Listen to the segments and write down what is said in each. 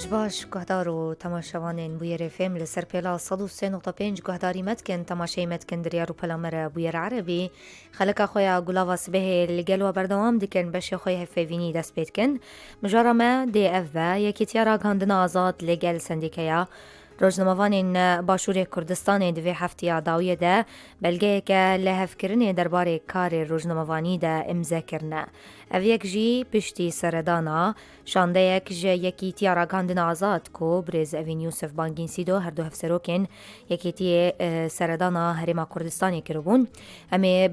روج باش گهدار و تماشاوانین بویر فیلم لسر پیلا 103.5 گهداری مدکن تماشای مدکن دریا رو پلامر بویر عربی خلقا خویا گلاوا سبه لگل و بردوام دکن بشی خویا هفوینی دست بیت کن مجارا ما دی اف و یکی تیارا گاندن آزاد لگل سندیکیا روزنامه‌وانین باشور کردستان دوی هفته داویه ده بلگه که لحف کرنه درباره کار روزنامه‌وانی ده امضا کرنه. او یک جی پشتی سردانا شانده یک جی یکی تیارا گاندن آزاد کو برز اوین یوسف بانگین سیدو هر دو هفسروکن یکی تی سردانا هرما کردستانی کربون امی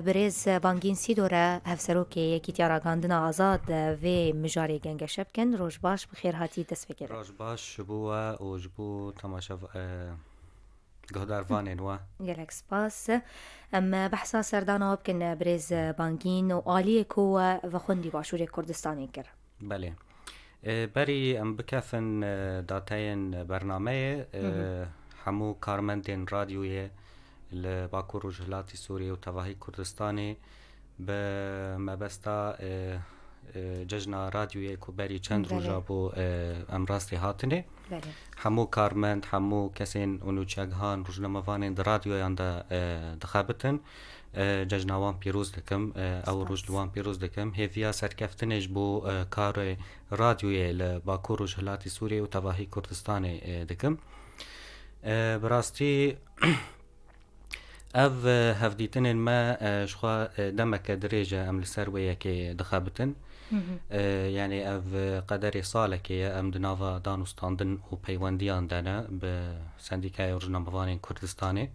برز بانگین سیدو را هفسروکی یکی تیارا گاندن آزاد و مجاری گنگ شبکن روش باش بخیر هاتی تسفکر روش باش شبوه و جبو تماشا گهدار وانین و گلک سپاس اما بحثا سردانا بکن برز بانگین و آلیه کو و خوندی باشور کردستانی کر بله بری ام بکفن داتاین برنامه همو کارمندین رادیوی لباکور و جهلاتی سوریه و تواهی کردستانی به مبستا ججنا رادیوی کو بری چند روزا بو ام راستی هاتنه همو کارمند همو کسین اونو چگهان روزنامه‌وانین در رادیویان دخابتن ججناوان پیروز دکم او روزلوان پیروز دکم هیویا سرکفتنش بو کار رادیوی لباکور و جهلاتی سوریه و تواهی کردستان دکم براستی او هفدیتن ما شخوا دمك دريجة ام لسروية كي دخابتن يعني اف قدر صالك ام دنافا دانوستاندن و پیوندیان دانا بسندیکای روزنامه‌وانین کردستانی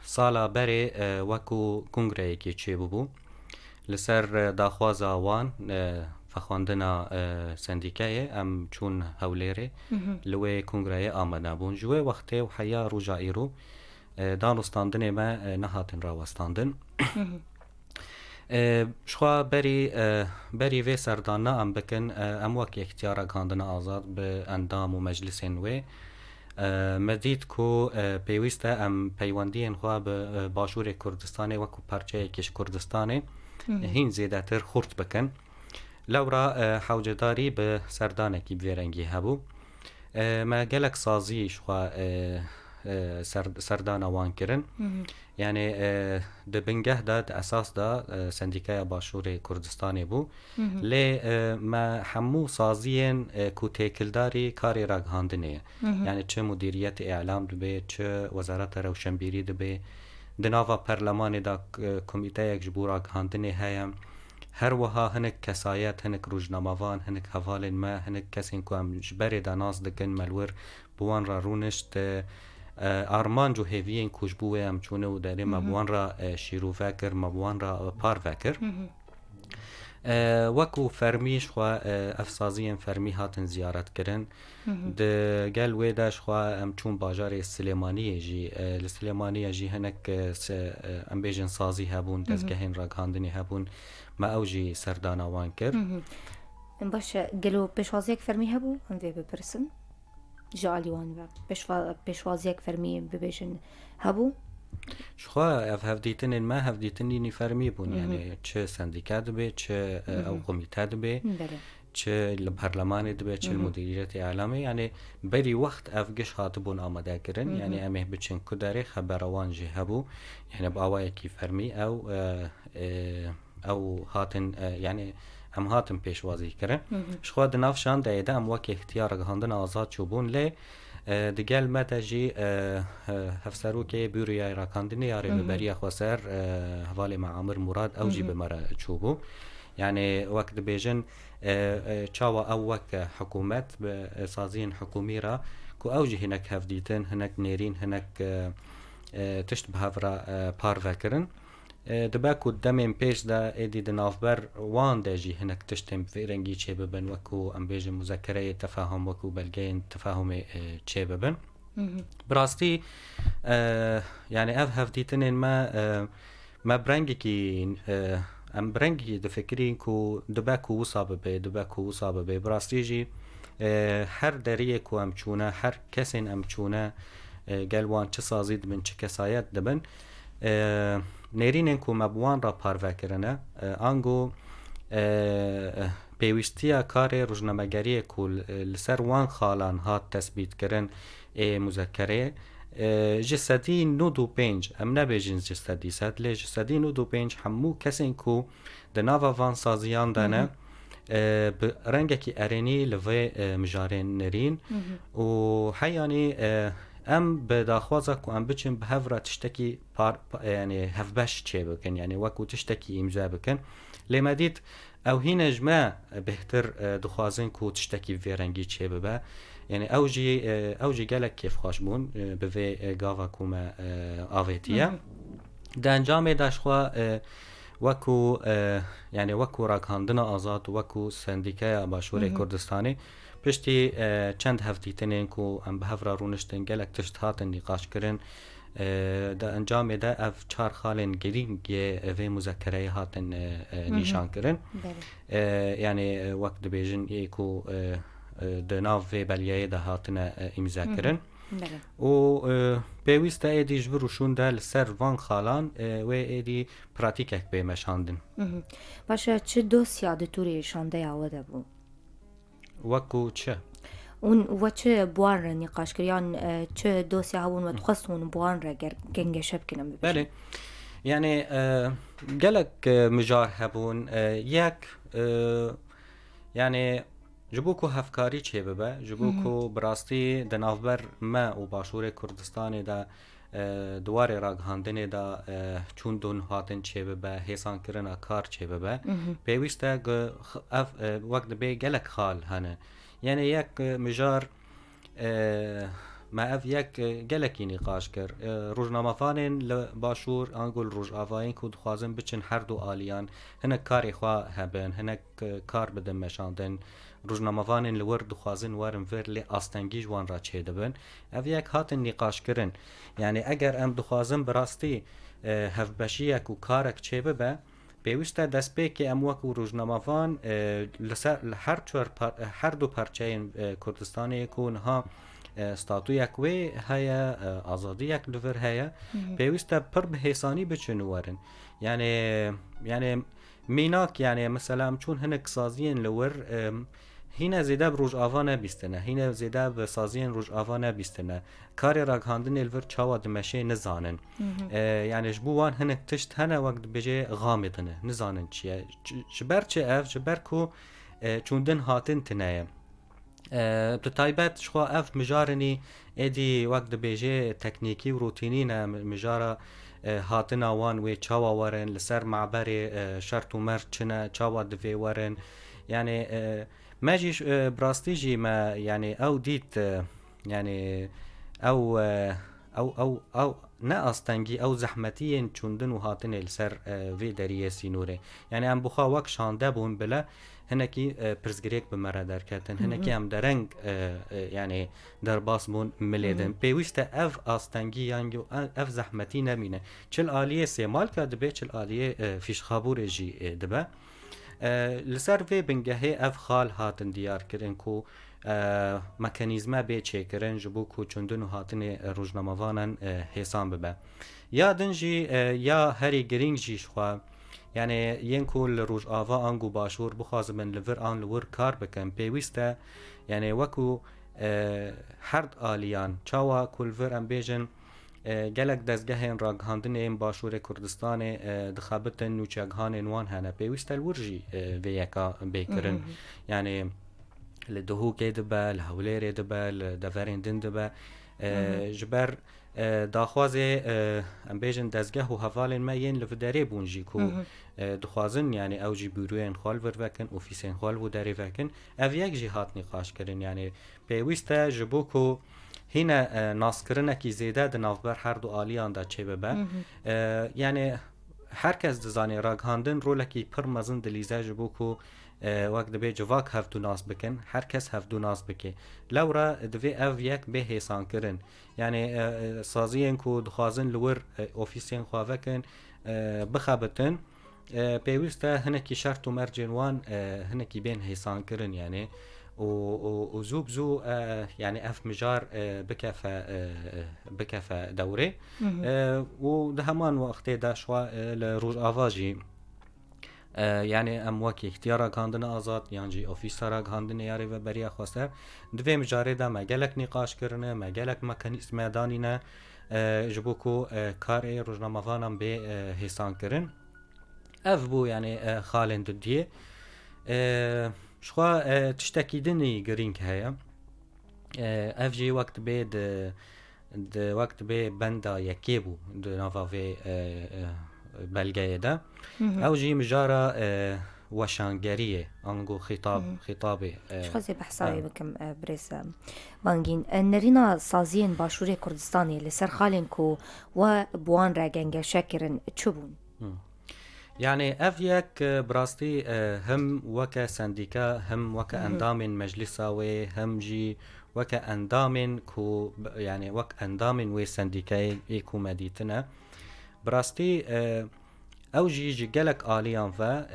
سالا بری وکو کنگره کی چی بو لسر داخوازا وان فخواندنا سندیکای ام چون هولیره لوی کنگره آمدنا بون جوه وقتی و حیا روجا ایرو دانوستاندن ما نهاتن راوستاندن شخوا بری وی سردانا ام بکن ام وکی اختیارا کاندنا آزاد به اندام و مجلسین وی مدید کو پیوسته ام پیوندین خواه به باشور کردستانی وکو پرچه کش کردستانی هین زیده تر خورد بکن لورا حوجداری به سردانه کی بیرنگی هبو ما گلک سازی شخوا سردان وان کرن يعني دبنجه داد اساس دا سندیکای باشور کردستانی بو لی ما همو سازین کو تکلداری کاری راگهاندنه يعني چه مدیریت اعلام دبه چه وزارت روشنبیری دبه دناوا پرلمان دا کمیته یک جبور راگهاندنه هایم هر وها هنک کسایت هنک روزنامه‌وان هنک حوالین ما هنک کسین کو ام جبر دا ناز دکن ملور بوان را رونشت آرمان جو هیوین کشبوه هم چونه و داره مبوان را شیرو فکر مبوان را پار فکر وکو فرمیش خواه افسازی فرمی هاتن زیارت کرن ده گل ویداش خواه ام چون باجار سلیمانی جی لسلیمانی جی هنک ام بیجن سازی هبون دزگهین را کاندنی هبون ما اوجی سردان آوان کر باش گلو پشوازی یک فرمی هبو هم وی بپرسن جالیوان و پیشوازی یک فرمی ببیشن هبو شخوا اف هفدیتن ما هفدیتنی فرمی بون یعنی چه سندیکات به چه او کمیته به چه البرلمان به چه المدیریت اعلامی یعنی بری وقت اف گش هاتبون آماده کرن یعنی امه بچن کداره خبروان جه هبو یعنی با اوای کی فرمی او هاتن یعنی ام هاتم پیشوازی کرن شخوا دنافشان دایده ام وکی اختیار گهاندن آزاد چوبون لی دگل متجی هفسرو که بیوری راکاندنی یاری ببری خواسر حوالی معامر مراد اوجی بمرا چوبو یعنی وقت بیجن چاوا او وک حکومت سازین حکومی را کو اوجی هنک هفدیتن هنک نیرین هنک تشت بهافرا پار وکرن دباکو دمین پیش دا ایدی دنافبر وان داجی هنک تشتم فرنگی چه ببن وکو ام بیج مذکره تفاهم وکو بلگین تفاهم چه ببن براستی يعني اف هفدیتن ما برنگی کی ام برنگی د فکرین کو دباکو وصاب به براستی جی هر دریه کو ام چونه هر کسین ام چونه گلوان چه سازید من چه کسایت دبن نرینن کو مبوان را پارو کرنه آنگو پێویستیە کارێ ڕژنەمەگەریە و لەسەر وان خاڵان هات تەسبیت کردن مزەکەرێ ji sedî nûd û pênc em nebêjin ji sedî sed lê ji sedî nûd û pênc hemû kesên ku di nava van saziyan de ne bi rengekî erênî li vê mijarên nirîn û heyanî em bi daxwaza ku em biçin bi hev re tiştekî yani hevbeş çê bikin yani wekû tiştekî îmza bikin lê me dît ew hîne ji me bêhtir dixwazin ku tiştekî vê rengî çê bibe yani ew jî gelek kêfxweş bûn bi vê gava ku me avêtiye di encamê de jixwe wekû yani wekû rakandina azad û wekû sendîkeya Başûrê Kurdistanê piştî çend hevdîtinên ku em bi hev re rûniştin gelek tişt hatin nîqaşkirin di encamê de ev çar xalên girîngê vê muzekkereyê hatin nîşankirin yani wek dibêjin ê ku di nav vê belgeyê de hatine îmzakirin û pêwîst e êdî ji vir û şûn de li ser van xalan wê êdî pratîkek bê meşandin. Baş e çi dosya di Tûriyê şandeya we de bû? Wekû çi? Hûn we çi buwan re nîqaş kiriyan çi dosya hebûn we dixwest hûn buwan re gengeşe bikin bibêjin? Belê yani gelek mijar hebûn yek yani ji bo ku hevkarî çê bibe ji bo ku bi rastî di navber me û Başûrê Kurdistanê de duwarê ragihandinê de çûndûn hatin çê bibe hêsankirina kar çê bibe pêwîst e ev wek dibe gelek xal hene yani yek mijar me ev yek gelekî nîqaş kir rojnamavanên li Başûr angul rojavayên ku dixwazin biçin her du aliyan hinek karê xwe hebin hinek kar bidin meşandin rojnamavanên li wir dixwazin werin vir lê astengî ji wan re çê dibin ev yek hatin nîqaşkirin yani eger em dixwazin bi rastî hevbeşiyek û karek çê bibe pêwîst e destpêkê em wekû rojnamavan li ser her du perçeyên Kurdistanê ku niha statûyek wê heye azadiyek li vir heye pêwîst e pir bi hêsanî biçin û werin yani mînak yani mesela em çûn hinek saziyên li wir hîne zêde bi rojava nebîstine hîne zêde bi saziyên rojava nebîstine karê ragihandinê li vir çawa di meşê nizanin yani ji bo wan hinek tişt hene wek dibêje xamêdine nizanin çi ye ji ber çi ev ji ber ku çûndin hatin tineye bi taybet jixwe ev mijarînî êdî wek dibêje teknîkî û rûtînî ne mijara hatina wan wê çawa werin li ser meberê şert û mer çine çawa divê werin yani me jî bi rastî jî me yani ew dît yani ew ne astengî ew zehmetiyên çûndin û hatinê li ser vê deriyê Sînûrê yani em bixwe wek şande bûn bile hinekî pirsgirêk bi me re derketin hinekî em dereng yani derbas bûn milê din pêwîst e ev astengî yan ev zehmetî nemîne çil aliyê sêmalka dibe çil aliyê fîşxabûrê jî dibe li ser vê bingehê ev xal hatin diyar kirin ku mekanîzme bê çêkirin ji bo ku çûndin û hatinê rojnamavanan hêsan bibe ya din jî ya herî giring jî jixwe yani yên ku li rojava an û Başûr bixwazibin li vir an li wir kar bikin pêwîst e yani wekû her aliyan çawa ku li vir em bêjin gelek dezgehên ragihandinên Başûrê Kurdistanê dixebitin nûçegihanên wan hene pêwîst e li wir jî vê yeka bêkirin yani li Duhokê dibe li Hewlêrê dibe li deverên din dibe ji ber daxwazê em bêjin dezgeh û hevalên me yên li derê bûn jî ku dixwazin yani ew jî bûroyên xwe li vir vekin ofîsên xwe li bo derê vekin ev yek jî hat nîqaşkirin yani pêwîst e ji bo ku hîne naskirinekî zêde di navber her du aliyan da çê bibe yani herkes dizanê ragihandin rolekî pir mezin dilîze ji bo ku wek dibê civak hevdû nas bikin herkes hevdû nas bike lewra divê ev yek bê hêsankirin yani saziyên ku dixwazin li wir ofîsên xwe vekin bixebitin pêwîst e hinekî şert û mercên wan hinekî bên hêsankirin yani û zû bi zû yani ev mijar bikefe dewrê û di heman wextê de şwa li Rojava jî يعني ام وکی اختیارا گاندن آزاد یان جی اوفیسارا گاندن یاری و بریا خواسته دوی مجاره دا مگلک نقاش کرنه مگلک مکانیزم دانینه جبو کو کار روزنامه‌وانم به حسان کرن اف بو يعني خالن دديه شخوا تشتكيدني جرينك هيا اف جي وقت بيد د وقت بي بندا يكيبو د نافا في بلغاية دا او جي مجارة وشانگرية انگو خطابي شخصي بحثاوي بكم بريس بانجين نرينا سازين باشوري كردستاني لسر خالن كو و بوان راگنگه شاكرن چوبون يعني افيك براستي هم وكا سنديكا هم وكا اندام مجلساوي هم جي وكا اندام كو يعني وك اندام وي سنديكاي ايكو مديتنا براستي او جي جلك آليان فا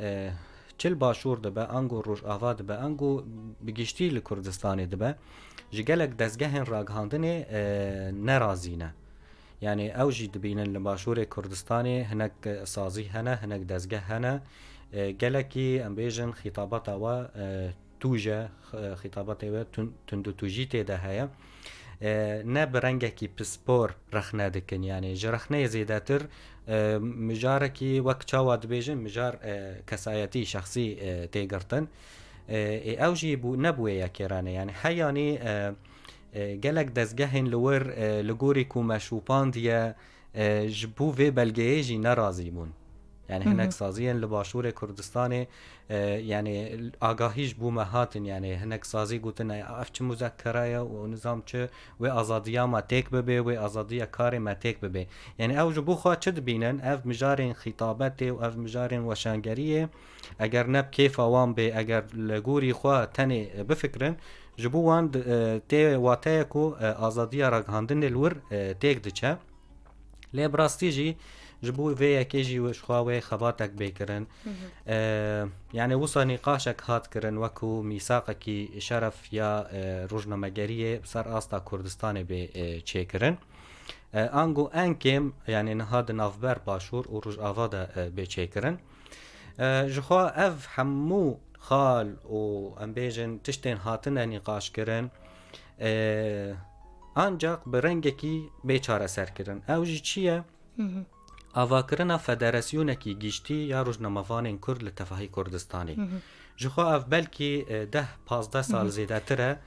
چل باشور دبا انگو روش آوا دبا انگو بگشتی لکردستانی دبا جگلك دزگهن راگهاندنه نرازينه يعني اوجي دبينن لباشور كردستاني هناك صازي هنا هناك دزگه هنا جلكي امبيجن خطابات و توجه خطابات و تندو توجيتي ده هيا نه برنگكي بسپور رخنه دكن يعني جرخنه زيداتر مجاركي وقت چاواد بيجن مجار كسايتي شخصي تيگرتن اوجي بو نبوية كيرانه يعني حياني گلک دزگهن لور لگوری کو مشروپان دیا جبو و بلگه جی نرازی بون يعني هناك سازيا لباشور كردستان يعني آگاهیش بو مهاتن يعني هناك سازي قلتنا اف چه مذكره و نظام چه و آزادیا ما تيك ببه و آزادیا کار ما تيك ببه يعني او جبو خواه چه دبینن اف مجارن خطابت و اف مجارن وشانگریه اگر نب کیف آوان به اگر لگوری خواه تنه بفکرن جبو وان تی واتای کو آزادیا راگهاندن الور تيك دچه لی براستی جی جبو في كيجي وشخواوي خباتك بيكرن يعني وصل نقاشك هات كرن وكو ميثاقك شرف يا روزنامه‌گریه بسر استا كردستان به چيكرن انگو انكم يعني نهاد نافبر باشور و روز آوادا به چيكرن جخوا اف حمو خال و امبيجن تشتين هاتن نقاش كرن ancak برنگکی بیچاره سر کردن او جی چیه؟ آواکرنا فدراسیونکی گیشتی یا روزنامه‌وان کرد لتفاهی کردستانی جخوا اف بلکی 10-15 سال زیده تره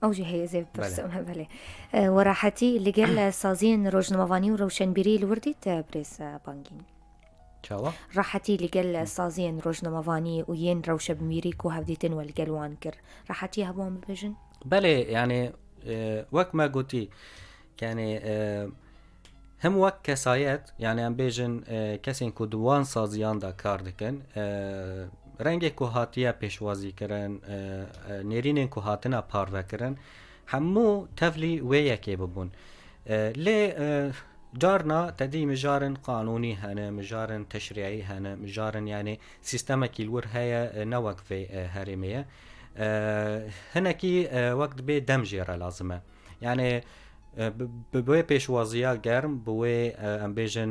او جي هي زي برسمها بله وراحتي اللي قال سازين روزنامه‌وانی و روشنبيري الورديت بريس بانجين چاوا راحتي اللي قال سازين روزنامه‌وانی و ين روشنبيري كو هفديتن والقلوان كر راحتي هبوان ببجن بله يعني وك ما قلتي يعني هم وك كسايات يعني ام بيجن كسين كو دوان سازيان دا کار دکن رنگ کو هاتیه پیشوازی کرن نيرين کو هاتنا پارو کرن همو تفلي ويا كي ببون لي جارنا تدي مجارن قانوني هنا مجارن تشريعي هنا مجارن يعني سيستمك الور هيا نوك في هرميه هناكي وقت بي دمجيرة لازمه يعني بوی پیشوازیا گرم بوی امبیجن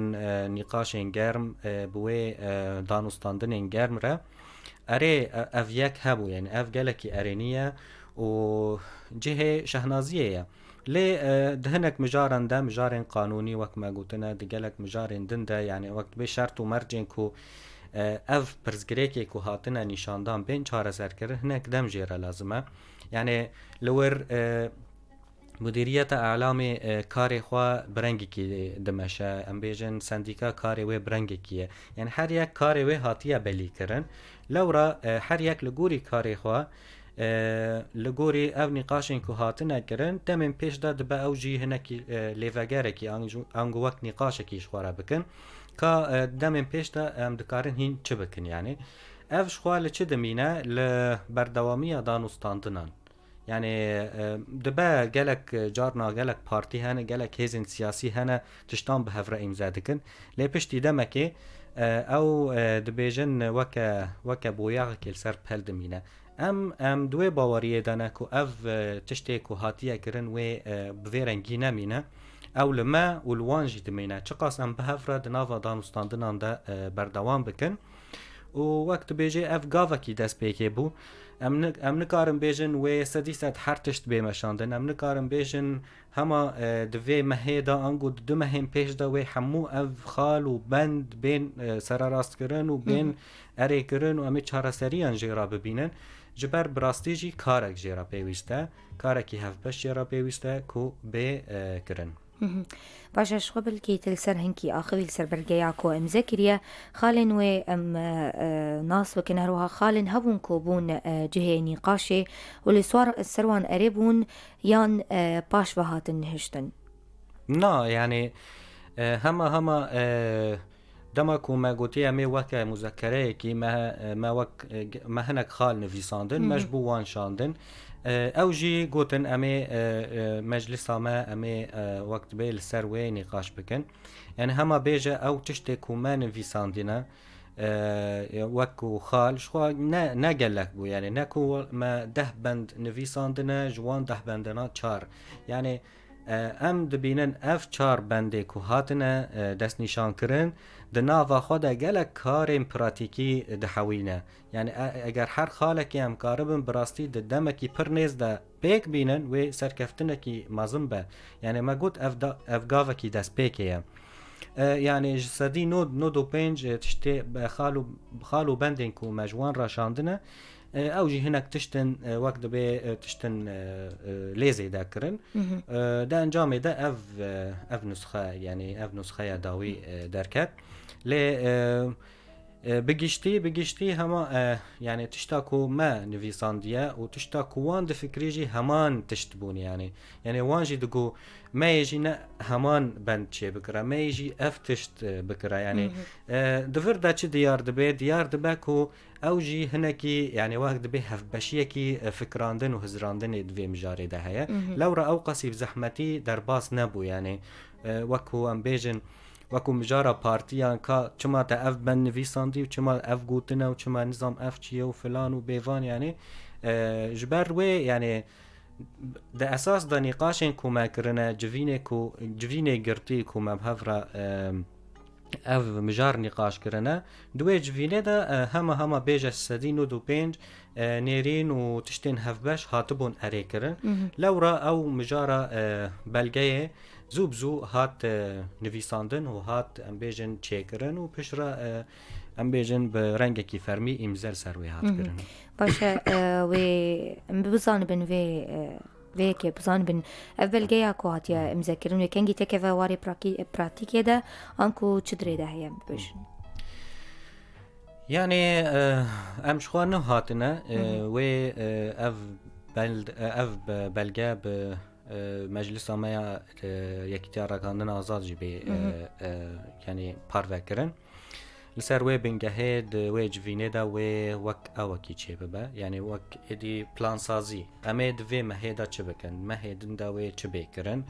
نقاشین گرم بوی دانستاندن گرم را اره اف یک هبو يعني اف گلکی ارینیه و جهه شهنازیه لی دهنك مجارن ده مجارن قانوني وك ما قلتنا دقلك مجارن دن ده يعني وقت بي شرط و مرجن كو اف پرزگریکی کو هاتنا نشاندان بین چاره سر کرد هناك دم جيره لازمه يعني لور مديرية اعلام كاري خوا برنگي كي دمشا ام بيجن سنديكا كاري و برنگي كي يعني هر يك كاري و هاتيه بلي كرن لورا هر يك لغوري كاري خوا لغوري او نقاشن كو هاتنا كرن تمن پیش داد با اوجي هناك ليفاگره كي انگو وقت نقاش كيش خورا بكن کا دمن پیش دا ام دکارن هین چه بکن يعني اف شخوال چه دمینه لبردوامی دانستاندنان يعني دبا گلک جارنا گلک پارتی هنه گلک هزن سیاسی هنه تشتان به هفره امزا دکن لی پشتی دمکه او دبیجن وکا بویاغ کل سر پل دمینه ام دوی باوریه دانه که اف تشتی که هاتیه کرن و بویرنگی نمینه او لما والوانجي دمينا چقاس ام بهفرد نافا دانستاندنان دا بردوان بكن و وقت بيجي اف گاوکی دست پیکی بو ام نکارم بیجن و سدیست هر تشت بیمشاندن ام نکارم بیجن هما دوی مهیدا انگو دو مهم پیش دا و همو اف خال و بند بین سراراست کرن و بین اری کرن و امی چهار سریان جیرا ببینن جبر براستی جی کارک جیرا پیوسته کارکی هف بش جیرا پیوسته کو بی کرن باشش قبل كي تلسر هنكي آخوي لسر برقياكو ام ذكريا خالن و ام ناس وكنهروها خالن هبون كوبون جهي نقاشي واللي صار السروان قريبون يان باش وهاتن هشتن نا يعني هما دمكو ما قوتي امي وكا مذكره كي ما هنك خال نفيساندن مجبوان شاندن او جي قوتن امي مجلس ما امي وقت بي السروي نقاش بكن يعني هما بيجا او تشتكو ما نفيساندنا وكو خال شخوا نا قالك بو يعني ناكو ما ده بند نفيساندنا جوان ده بندنا چار يعني ام دبینن اف چار بنده که هاتنه دست نشان کرن ده ناوا خود گلک کار پراتیکی ده حوینه یعنی اگر هر خالکی هم کاربن براستی ده دمکی پر نیز ده پیک بینن و سرکفتنه کی مازم به یعنی ما گوت اف گاوه کی دست پیکه يعني جسدي نود و پنج تشتي خالو بندن کو مجوان راشاندنه او جي هناك تشتن وقت به تشتن ليزي داكرن ده انجام ده اف نسخه يعني اف نسخه داوي دركت ل بگشتی هما يعني تشتاكو ما نفيسانديا و تشتاكو وان فكريجي همان تشتبون يعني وانجي دقو ما يجي همان بند شي بكرا ما يجي اف تشت بكرا يعني دفر دا چه ديار دباكو او جي هناكي يعني وقت دبي هف بشيكي فكراندن و هزراندن دوي مجاري ده هيا لو را او قصيب زحمتي در باس نبو يعني وكو ام بيجن وكو مجارة بارتيان كا چما تا اف بن نویساندی و چما اف گوتنه و چما نظام اف چیه و فلان و بیوان يعني جبر وی يعني ده اساس ده نقاشن کو ما کرنه جوینه گرتی کو ما بهفرا اف مجار نقاش کرنه دوی جوینه ده هما بیج سدین و دو پنج نيرين و تشتين هفباش هاتبون اري کرن لورا او مجارة بلگه زوبزو هات نویساندن و هات ام بیجن چیکرن و پشرا ام بیجن به رنگ کی فرمی امزل سروی هات کرن باشه و بزانبن و که بزانبن اول گیا کو هاتیا امذکرن و کنگی تکه واری پراتیکه ده انکو چدری ده هیم بشن يعني ام شخوان هاتنا و اف بلگه به مجلس ما یکتیار راکاندن آزاد جی بی یعنی پارو کرن لسر و بنگهد و جوینه دا و وک اوکی چه ببا یعنی وک ادی پلان سازی امید و مهیدا چه بکن مهیدن دا و چه بکرن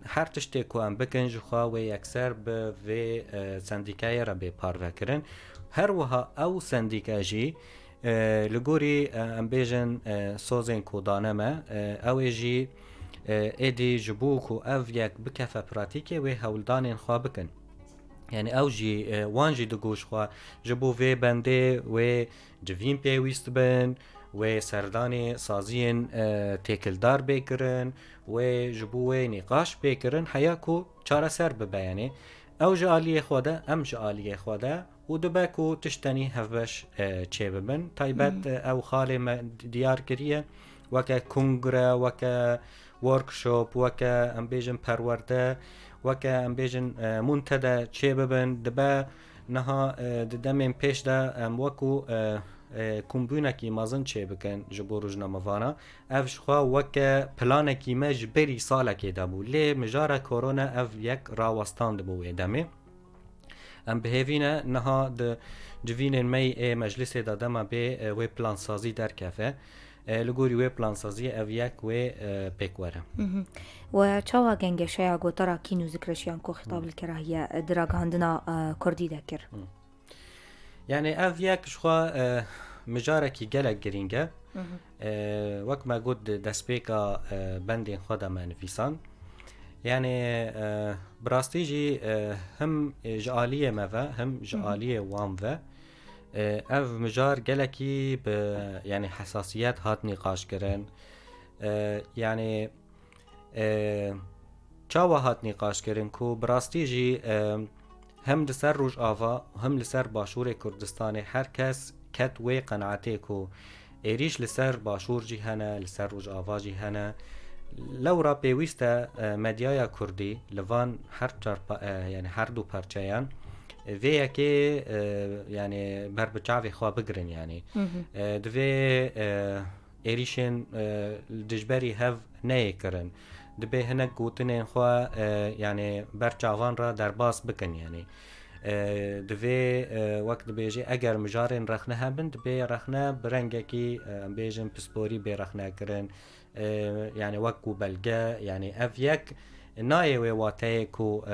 هر تشتی کو ام بکن جخوا و اکثر به و سندیکای را به پارو کرن هر وها او سندیکا جی لگوری ام بیجن سوزن کو دانما او جی ایدی جبوک و او یک بکفه پراتیکه و هولدان خواه بکن يعني او جي وانجي دقوش خوا جبو في بنده و جوين بيويست بن و سرداني سازين تيكلدار بيكرن و جبو نقاش بيكرن حياكو چارة سر ببياني او جاليه خواده ام جاليه خواده و دباكو تشتني هفبش چه ببن تايبت او خالي ديار كريه وكا كونغرا وكا وركشوب وكا ام بيجن پرورده وكا ام بيجن منتدى چه ببن دبا نها دمين پیش دا ام وكو كومبونكي مازن چه بكن جبو روزنامه‌وانا اف شخوا وكا پلانكي مجبري سالكي دابو لي مجارة كورونا اف يك راوستان دبو دمي ام بهيفينا نها د جوين مي مجلس دا دما بي و پلان سازي در كافه لگوری و پلان سازی او یک و پیکواره و چاوا گنگ شایا گوتارا کینو ذکرشیان کو خطاب الكراهية دراغاندنا كردي دكر يعني او یک شخوا مجارکی گلک گرینگه وقت ما قد دسبيكا بندين خدا ما نفيسان يعني براستيجي هم جعالية مفا هم جعالية وامفا اف مجار گلکی به یعنی حساسیت هات نقاش کرن یعنی چاوا هات نقاش کرن کو براستی جی هم لسر روج آوا هم لسر باشور کردستان هر کس کت وی قناعته کو ایریش لسر باشور جی هنه لسر روج آوا جی هنه لورا پیوسته مدیای کردی لوان یعنی هر دو پرچیان وی که یعنی بر بچاوی خواه بگرن یعنی دوی ایریشن دجبری هف نه کرن دبی هنک گوتنین خواه یعنی بر چاوان را در باس بکن یعنی دوی وقت بیجی اگر مجارن رخنه هبن دبی رخنه برنگه کی بیجن پسپوری بی رخنه کرن یعنی وقت بلگه یعنی اف یک نایوی واتای کو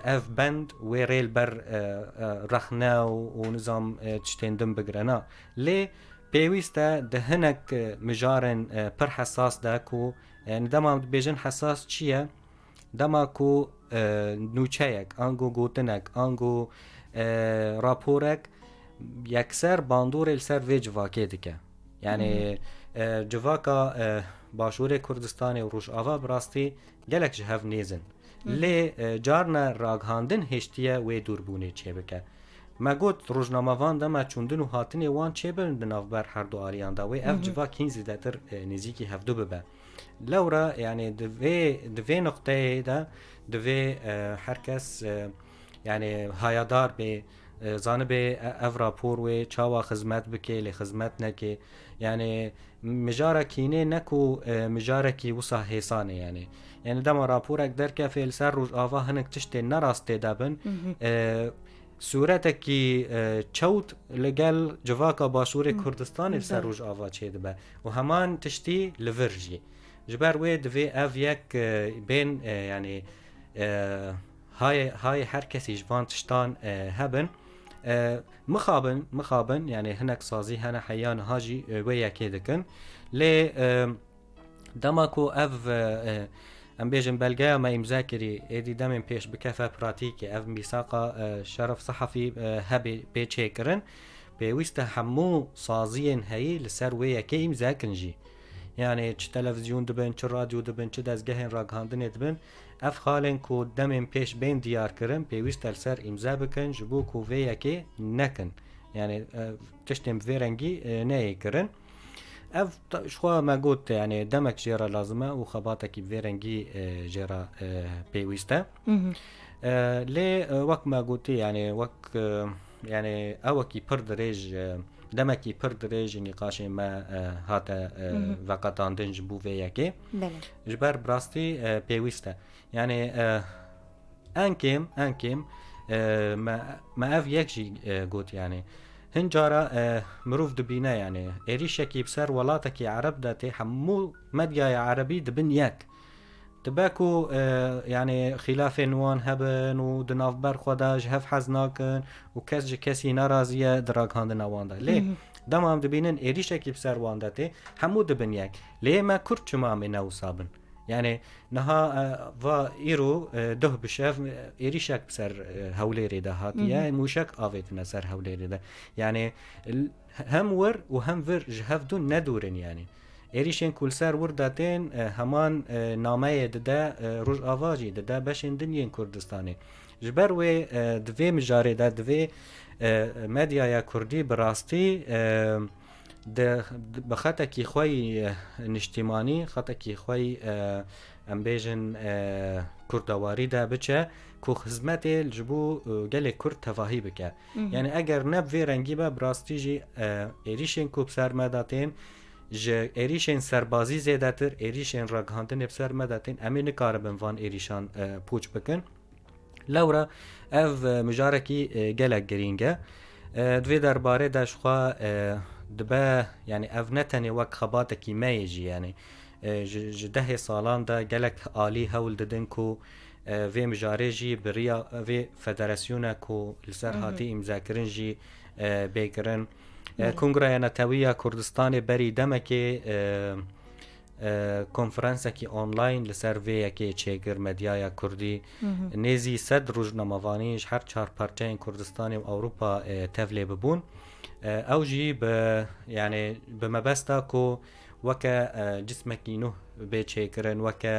اف بند و ریل بر رخنه و نظام تشتندم بگرنا لی پیوسته ده هنک مجارن پر حساس ده کو یعنی دما بیجن حساس چیه دما کو نوچهک آنگو گوتنک آنگو راپورک یکسر باندور السر وی جواکه دیگه یعنی جواکا باشور کردستان و روش آوا براستی گلک جهف نیزن لی جارنا راگهاندن هشتیه وی دوربونه چه بکه ما گوت روزنامه وان دما چوندن و هاتنی وان چه بلند نافبر هر دو آریان دا وی اف جوا کینزی داتر نزیکی هفدو ببه لورا یعنی دوی نقطه دا دوی هر کس یعنی هایدار به زانب اف راپور و چاوا خدمت بکه لی خدمت نکه یعنی مجاره کینه نکو مجاره کی وصا حسانه یعنی دما راپورک در که فیل سر روز آوا هنک تشتی نراسته دابن صورتکی چوت لگل جواکا باشور کردستان سر روز آوا چه دبه و همان تشتی لورجی جبر وی دوی اف یک بین یعنی های هر کسی جوان تشتان هبن مخابن یعنی هنک سازی هنه حیان هاجی وی یکی دکن لی دماکو اف ام بیجن بلگه ما امضا کری ایدی دمین پیش بکفه پراتیکی اف میثاق شرف صحفی هبی پیچه کرن پیوسته همو سازین هایی لسر وی یکی امضا کنجی یعنی چه تلویزیون دبن چه رادیو دبن چه دزگهن راگهاندن دبن اف خالن کو دمین پیش بین دیار کرن پیوسته لسر امضا بکن جبو کو وی یکی نکن یعنی تشتم في رنگی نه کرن اف شخوا ما قلت يعني دمك جيرا لازمه وخباتك في رنگی جيرا بيويستا لي وقت ما قلت يعني وقت يعني اوكي پر دريج دمكي پر دريج نقاش ما هاتا وقتان دنج بو وياكي جبر براستي بيويستا يعني انكم ما اف يكشي قلت يعني هنجارا مروف دبينا يعني إريشكي بسر ولاتكي عرب داتي حمو مديا عربي دبن ياك تباكو يعني خلاف نوان هبن ودناف برخوداج هف حزناكن وكسج كسي نارازية دراغ هاندنا واندا ليه دمام دبينن إريشكي بسر وان داتي حمو دبن ياك ليه ما كرت شما منا وصابن يعني نها و ایرو ده بشاف ایریشک بسر هوليري ده هاتیه موشک آویت نسر هوليري ده يعني هم ور و هم ور جهف دون ندورن يعني ایریشن کل سر ورداتین همان نامه ده روز آواجی ده بشن دنین کردستانی جبر و دوی مجاره ده دوی مدیا کردی براستی ده بخطکی خوی نشتیمانی خطکی خوی ام بیجن کردواری ده بچه کو خدمت الجبو گل کرد تفاهی بکه یعنی اگر نب وی رنگی با براستی جی ایریشن کو بسر مداتین ج ایریشن سربازی زیادتر ایریشن راگهاندن بسر مداتین امین کاربن وان ایریشان پوچ بکن لورا اف مجارکی گلک گرینگه دوی درباره داشخوا دبا يعني اف نتني وك خباتكي ما يجي يعني جده سالان دا جلك آلي هول ددنكو في مجاريجي بريا في فدراسيونا كو لسر هاتي امزاكرن جي بيكرن كونغرا نتاوية كردستان بري دمكي کنفرانسێکی ئۆنلاین لەسەر vەیەکێ چێگر مەدیایە کوردی نێزی 100 ڕۆژنەمەوانیش هەر چار پارچەین کوردستانی و ئەوروپا تەڤلێ ببوون ئەو ژی یعنی بمەبەستا کۆ وەکە جسمێکی نوح بێ چێکردن وەکە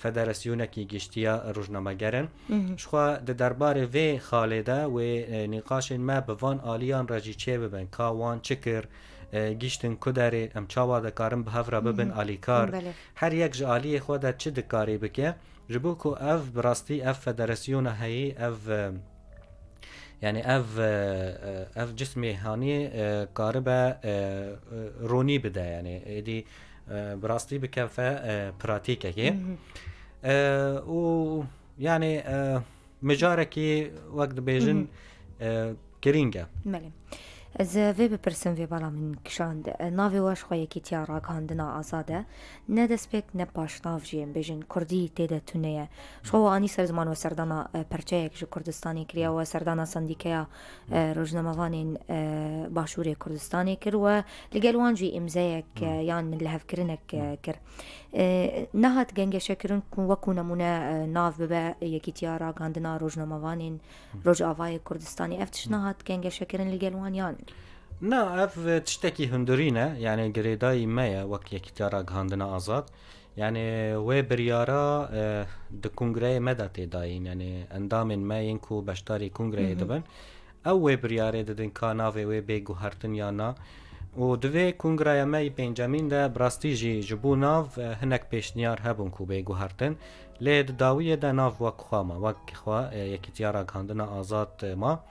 فەدەرەسیۆنێکی گشتیە ڕۆژنەمەگەرن شخوا دە دەربارێ vê خاڵێدا wê nîqaşên me bi van aliyan re jî çê bibin ka wan çi kir gîştin ku derê em çawa dikarin bi hev re bibin alîkar her yek ji aliyê xwe de çi dikarî bike ji bo ku ev bi rastî ev federasyona heyî ev yani ev cismê hanî karibe ronî bide yani êdî bi rastî bikefe pratîkekê û yani micarekî wek dibêjin girîng e. Ez vê bipirsim vê bala min kişand navê we ji xwe yekîtiya ragihandina azad e ne destpêk ne paşnav jî ên bêjin Kurdî têde tune ye ji xwe anî ser ziman we serdana perçeyek ji Kurdistanê kiriye we serdana sendîkeya rojnamevanên Başûrê Kurdistanê kir we li gel wan jî îmzeyek yan lihevkirinek kir nehat gengeşekirin ku wekû nemûne nav bibe yekîtiya ragihandina rojnamevanên Rojavayê Kurdistanê ev tiş nehat gengeşekirin li gel wan yan Na ev tiştekî hundirîn e yani girêdayî me ye wek yekîtiya ragihandina azad yani wê biryara di kongreyê me de têdayîn yani endamên me yên ku beşdarî kongreyê dibin ew wê biryarê didin ka navê wê bê guhertin ya na û di vê kongreya me yî pêncemîn de bi rastî jî ji bo nav hinek pêşniyar hebûn ku bê guhertin lê di dawiyê de nav wek xwe ma wek xwe yekîtiya ragihandina azad ma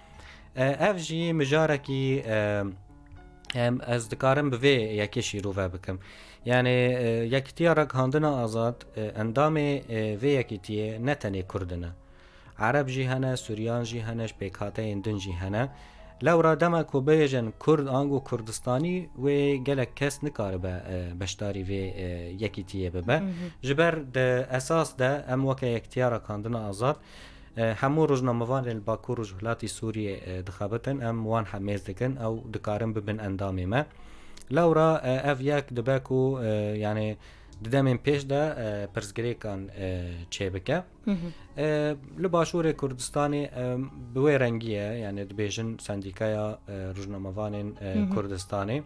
ev jî mijarekî ez dikarim bi vê yekê şîrove bikim yani yekîtiya ragihandina azad endamê vê yekîtiyê ne tenê Kurdin e Ereb jî hene Sûriyan jî hene ji pêkhateyên din jî hene lewra dema ku bêjin Kurd ango Kurdistanî wê gelek kes nikaribe beşdarî vê yekîtiyê bibe ji ber di esas de em weke yekîtiya ragihandina azad hemû rojnamevanên li Bakur û ji hilatî Sûriyê dixebitin em wan hemêz dikin ew dikarin bibin endamê me lewra ev yek dibe ku yani di demên pêş de pirsgirêkan çê bike li Başûrê Kurdistanê bi wê rengî ye yani dibêjin sendîkaya rojnamevanên Kurdistanê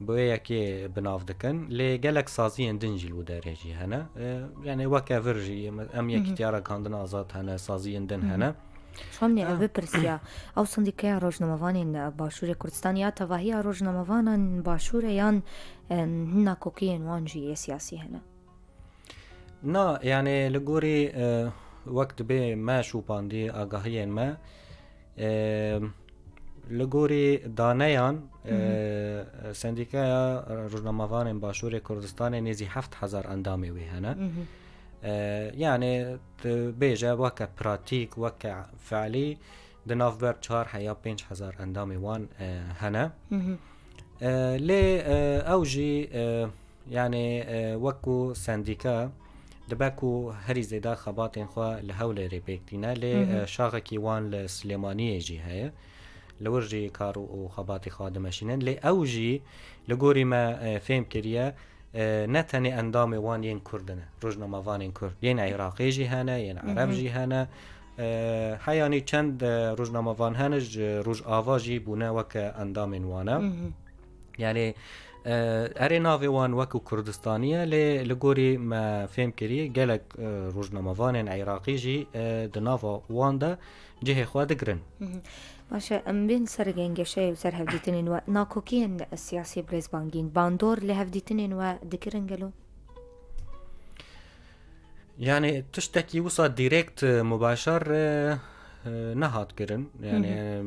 bi wê yekê binav dikin lê gelek saziyên din jî li derê jî hene yani weke vir jî em yekîtiya ragihandina azad hene saziyên din hene Şom ev bipirsiya ew sendîkeya rojnamevanên Başûrê Kurdistanê ya tevahiya rojnamevanan Başûrê yan hina kokiyên wan jî yê siyasî hene Na yani li gorî wek dibe me şûpandî agahiyên me li gorî daneyan sendîkeya rojnamevanên Başûrê Kurdistanê nêzî 7000 endamê wê hene yani bêje weke pratîk weke feelî di navber 4 heya 5000 endamê wan hene lê ew jî yani wekû sendîka dibe ku herî zêde xebatên xwe li Hewlêrê pêktîne lê şaxekî wan li Silêmaniyê jî heye li wir jî kar û xebatê xwe dimeşînin lê ew jî li gorî me fêm kiriye ne tenê endamê wan yên Kurdin e rojnamevanên Kurd yên Iraqê jî hene yên Ereb jî hene heyanî çend rojnamevan hene ji Rojava jî bûne weke endamên wan e yani erê navê wan wekû Kurdistanî ye lê li gorî me fêm kiriye gelek rojnamevanên Iraqî jî di nava wan de cihê xwe digirin Baş e em bên ser gengeşeyê û ser hevdîtinên we nakokiyên siyasî bilêzbangîn bandor li hevdîtinên we dikirin gelo yani tiştekî wisa dîrekt mubaşer nehat kirin yani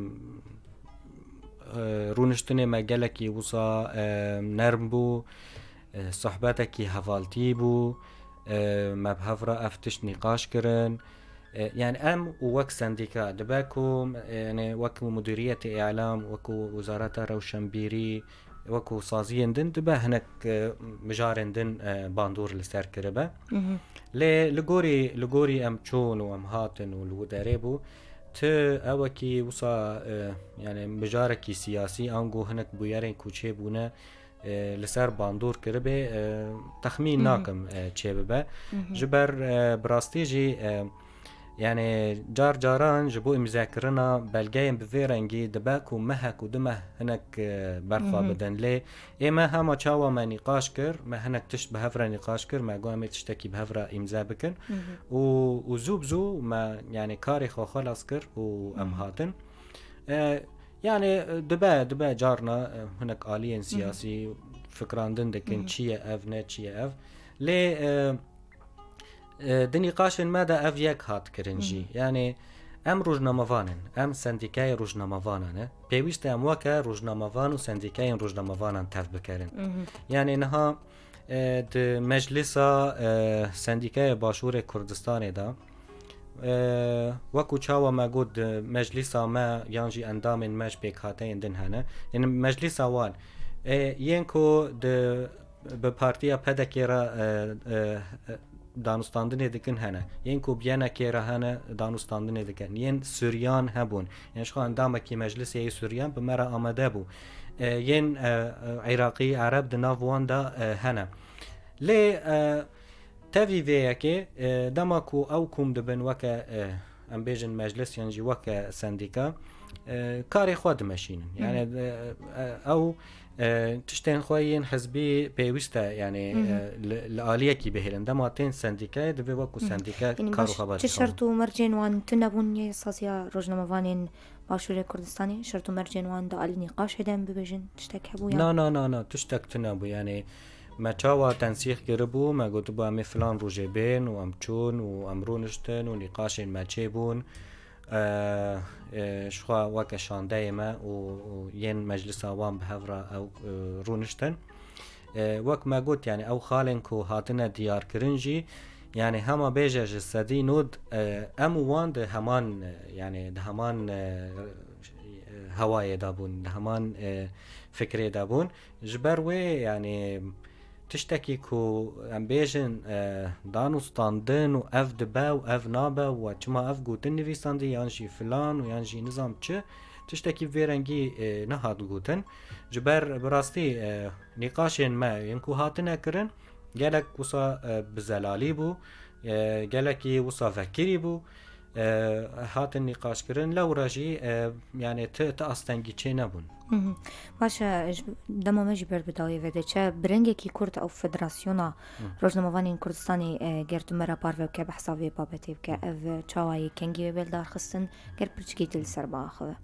rûniştinê me gelekî wisa nerm bû sohbetekî hevaltî bû me bi hev re ev tişt nîqaş kirin yani em û wek sendîka dibe ku yani wekû Mudîriyetê Î'lam wekû Wizareta Rewşenbîrî wekû saziyên din dibe hinek mijarên din bandor li ser kiribe lê li gorî em çûn û em hatin û li derê bû ti ewekî wisa yani mijarekî siyasî ango hinek bûyerên ku çêbûne لسر باندور کربه تخمین ناکم چه ببه جبر براستی جی يعني جار جاران جبو مذاكرنا بلجاين بفيرنجي دباكو مهك ودمه هناك برخوا بدن لي إما هما تشاوا ما نقاش كر ما هناك تشت بهفرة نقاش كر ما قوامي تشتكي بهفرة إمزا بكن وزوبزو ما يعني كاري خو خلاص كر وأمهاتن يعني دبا جارنا هناك آليين سياسي فكراندن دكن تشيا اف نت تشيا اف لي دنیقاشن ماذا أفيك هات كرنجي يعني أم روجنامافانن أم سنديكاي روجنامافانن بيويست أم وكا روجنامافان و سنديكاي روجنامافانن تف بكرن يعني نها د مجلسا سنديكاي باشور كردستان دا وكو چاوا ما قد مجلسا ما يانجي اندامن مج بيك هاتين دن هنا يعني مجلسا وان ينكو د بپارتیا پدکیرا دانستاندن دکن هنه ین کو بیانا کیرا هنه دانستاندن دکن ین سوریان هبون یعنی شخو اندام کی مجلس ی سوریان بمرا آمده بو ین عراقی عرب دناوان دا هنه لی تاوی ویا که دما کو او کوم دبن وکا ام بیجن مجلس یعنی وکا سندیکا کاری خود ماشینن یعنی او تشتين خوين حزبي بيوستا يعني الآلية كي بهلن دماتين سنديكا دبي وكو سنديكا كارو خبر شرطو مرجين وان تنبون يساسيا روجنامافانين باشور كردستاني شرطو مرجين وان دا آلي نقاش هدن ببجن تشتك هبو يعني نا تشتك تنبو يعني ما تشاوا تنسيخ قربو ما قلت بو امي فلان روجيبين وامچون وامرونشتن ونقاشين ما تشيبون شخوا وکه شانده ما و ین مجلس عوام بهفرا او رونشتن وک ما قلت يعني او خالن کو هاتنا ديار کرنجي يعني هما بيجا جسدي نود اموان ده همان يعني ده همان هواي دابون ده همان فكري دابون جبروي يعني تشتكي كو ام بيجن دانوستاندن و اف دبا و اف نابا و چما اف گوتن نویساندی یانجی فلان و یانجی نظام چه تشتكي فيرنجي نهاد گوتن جبر براستی نقاشن ما ينكو هاتنا کرن گلک وصا بزلالی بو گلکی وصا فکری بو هات النقاش کرن لو راجي يعني تأستنجي چه نبون باشا دما مجي بداوي وده چه برنگي كورد او فدراسيونا روجنامافانين كردستاني گرد مرا پارو که بحسابي بابتي که او چاوائي کنگي بيل دار خستن گر پرچكي تل سر باخوه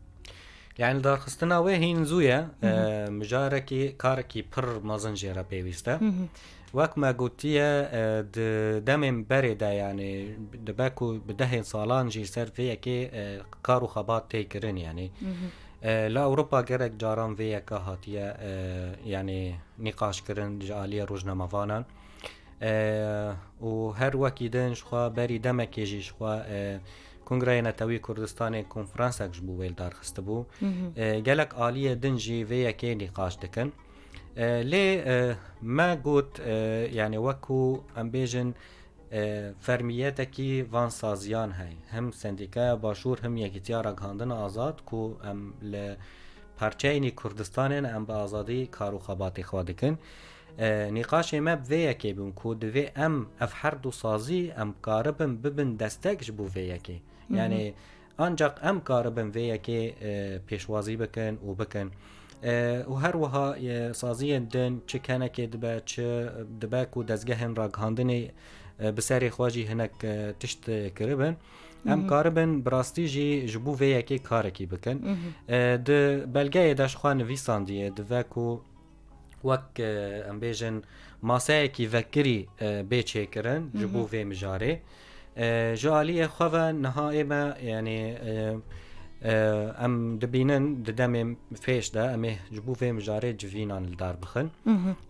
يعني دار خستنا وي هين زويا مجاركي كاركي پر مازنجيرا بيويستا وك ما قلتيا دمم بريدا يعني دباكو بدهن صالان جي سر فيها كي كارو خبات تيكرن يعني لا أوروبا جرك جاران فيها كهاتيا يعني نقاش كرن جالية روجنامافانا وهر وكيدن شخوا بري دمك يجي شخوا کنگره نتوی کردستان کنفرانس اکش بو ویل دار خست بو گلک آلیه دنجی ویا که نقاش دکن لی ما گوت يعني وكو ام بيجن فرميتكي وان سازيان هاي هم سنديكا باشور هم يكتيارا غاندن آزاد كو ام لپرچيني كردستان ام بآزادي كارو خباتي خوادكن نقاش ما بويا كي بون كو دوي ام افحردو سازي ام قاربن ببن دستك جبو ويا كي يعني انجاق ام قاربن ويا كي پیشوازي بكن و بكن و هر وها سازی دن چه کنه که دبا کو دزگهن را گهاندنی بسری خواجی هنک تشت کربن ام کاربن براستی جی جبو ویا که کارکی بکن د بلگه داش خوان ویساندیه دوا کو وک ام بیجن ماسای کی وکری بیچه کرن جبو وی مجاره جالی خواه نهایی ما یعنی ام دبینن ددم فیش ده امه جبو فهم جاره جوینان الدار بخن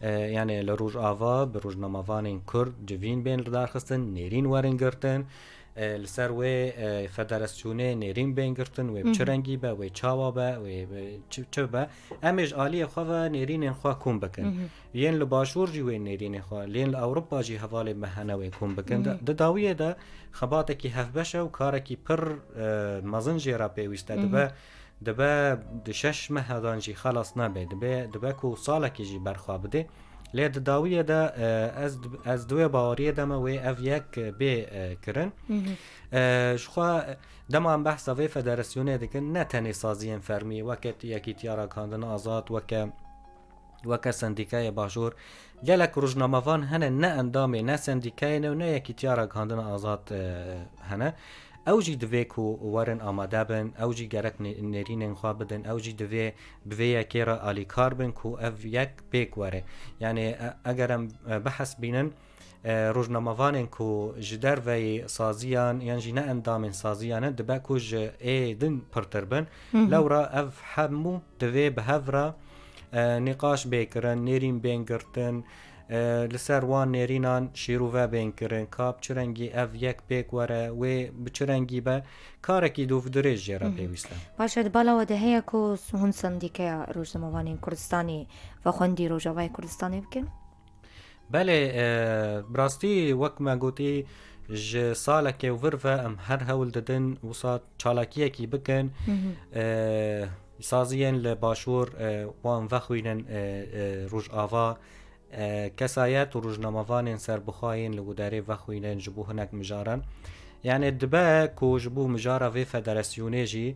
يعني لروج آوا بروج نماوان کرد جوین بین الدار خستن نیرین ورن گرتن لسر و فدراسیونه نیرین بین گرتن و بچرنگی با و چاوا با و چه با امش عالی خواه نیرین خواه کم بکن ین لباشور جی و نیرین خواه لین اروپا جی حواله مهنه و کم بکن ده داویه ده خباته کی هف بشه و کاره کی پر مزن جرا پیوسته ده دبا دشش مهدان جی خلاص نبه دبا کو سالکی جی برخوا بده لی داویه دا از دوی باوریه دمه و اف یک بی کرن شخوا دما هم بحثا وی فدراسیونه دکن نه تنی سازی فرمی وکت یکی تیارا کاندن آزاد وکه سندیکای باشور گلک روزنامه‌وان هنه نه اندامه نه سندیکای نه و نه یکی تیارا کاندن آزاد هنه اوجی دوی کو ورن آماده بن اوجی گرک نرین خواه بدن اوجی دوی بوی یکی را آلی کار بن کو اف یک بیک وره یعنی اگرم بحث بینن روزنامه‌وان کو جدر وی سازیان یعنی جی نه اندام سازیانه دبا کو ج ایدن پرتر بن لورا اف همو دوی به هفرا نقاش بیکرن نرین بینگرتن لسر وان نرینان شیروه بینکرن کاب چرنگی اف یک بیک وره و بچرنگی با کارکی دوف دریج جرا پیویسته باشد بالا و دهه کو هون سندیکه روزنامه‌وان کردستانی و خوندی روجاوای کردستانی بکن؟ بله براستی وقت ما گوتی ج سالک و ورفه ام هر هول ددن وسط چالاکیه کی بکن سازیان لباشور وان وخوینن روز آوا کسایت و روزنامه‌وان سر بخواین لوداره وخوینن جبو هنک مجارن یعنی دبا کو جبو مجاره و فدراسیونه جی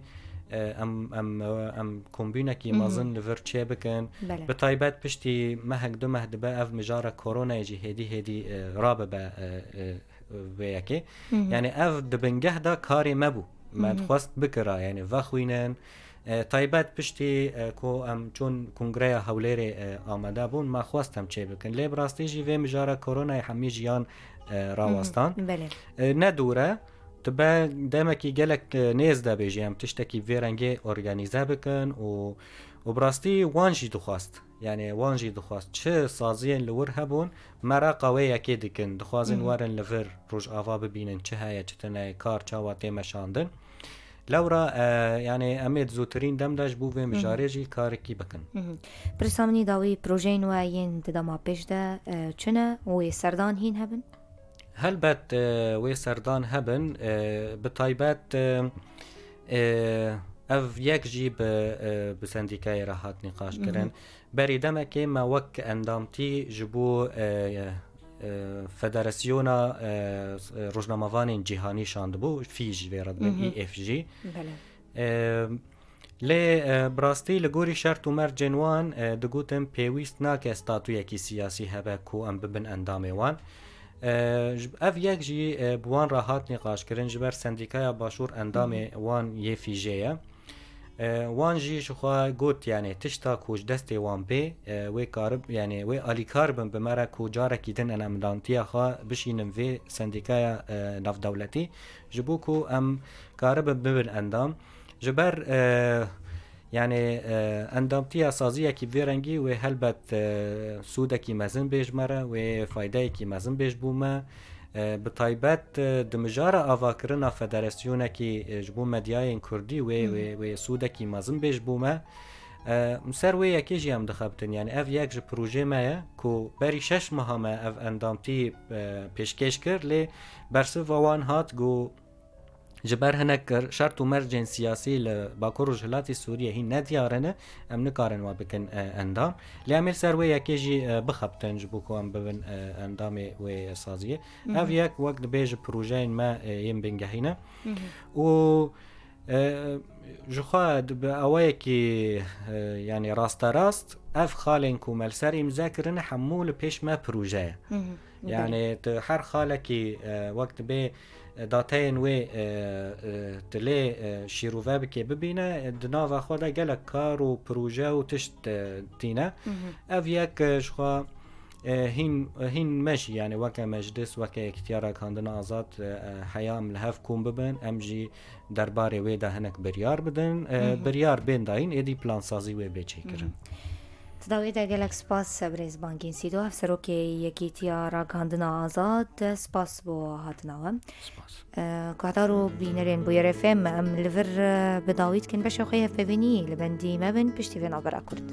ام کومبینا کی مازن لور چه بکن به تایبت پشتی مهک دو مهدبه اف مجاره کرونا جی هدی رابه به یکی یعنی اف دبنگه دا کاری مبو مدخواست بکره یعنی وخوینن تایبت پشتی کو ام چون کنگره هولیر آمده بون ما خواستم چه بکن لی براستی جی و مجاره کرونا همی جیان راوستان ندوره تبا دمکی گلک نیزده بیجیم تشتکی ویرنگی ارگانیزه بکن و براستی وانجی دخواست یعنی وانجی دخواست چه سازین لور هبون مرا قوی یکی دکن دخوازن ورن لور روش آوا ببینن چه هیا چتنه کار چاواتی مشاندن لورا یعنی امید زودترین دم داشت بو و مجاره جی کارکی بکن برسامنی داوی پروژین و این دما پیش ده چنه و سردان هین هبن؟ هلبت وی سردان هبن بطایبت اف یک جی به سندیکای راحت نقاش کرن بری دمکی ما وک اندامتی جبو فدراسیونا روزنامه‌وان جهانی شاند بو فیج ویرد بن ای اف جی لی براستی لگوری شرط و مرجنوان دگوتم پیویست ناک استاتوی کی سیاسی هبه کو ام ببن اندامه وان اف یک جی بوان راحت نقاش کرن جبر سندیکای باشور اندام وان یه فیجه وان جی شخوا گوت یعنی تشتا کوش دستی وان بی وی کارب یعنی وی آلی کاربن بمرا کو جاره کیدن ان امدانتی خوا بشینم وی سندیکای ناف دولتی جبو کو ام کارب ببن اندام جبر یعنی اندامتی اسازی کی ویرنگی و هلبت سودکی مزن بیج مره و فایده کی مزن بیج بومه به تایبت دمجاره آواکرنا فدراسیونه کی جبو مدیای کردی و سودکی مزن بیج بومه سر و یکی جی هم دخبتن یعنی اف یک پروژه مایه کو بری 6 ماه ما اف اندامتی پیشکش کرد لی برسه وان هات گو جبر هنک شرط و مرجن سیاسی لباکور جهلاتی سوریه هی ندیارنه ام نکارن و بکن اندام لیامل سر و یکی جی بخبتن جبو کو ام ببن اندام و سازیه اف یک وقت بیج پروژه ما یم بنگهینه و جخواد به اوای کی یعنی راست اف خالن کو مل سر امضا کرن حمول پیش ما پروژه یعنی هر خاله کی وقت به داتین و تلی شیروه بکی ببینه دناو خدا گلک کار و پروژه و تشت تینه اف یک شخوا هین ماشي يعني وكا مجلس وكا اختيار كاندن آزاد حيام لهف كون ببن ام جي درباري ويدا هنك بريار بدن بريار بين داين ايدي پلان سازي وي بيچي کرن تداوی دا گلک سپاس بریز بانگین سیدو افسرو که یکی تیارا کاندن آزاد سپاس بو هاتناوه کهدارو بینرین بویر افم ام لور بداوید کن بشه خیف ببینی لبندی مبن پشتی بنا برا کرد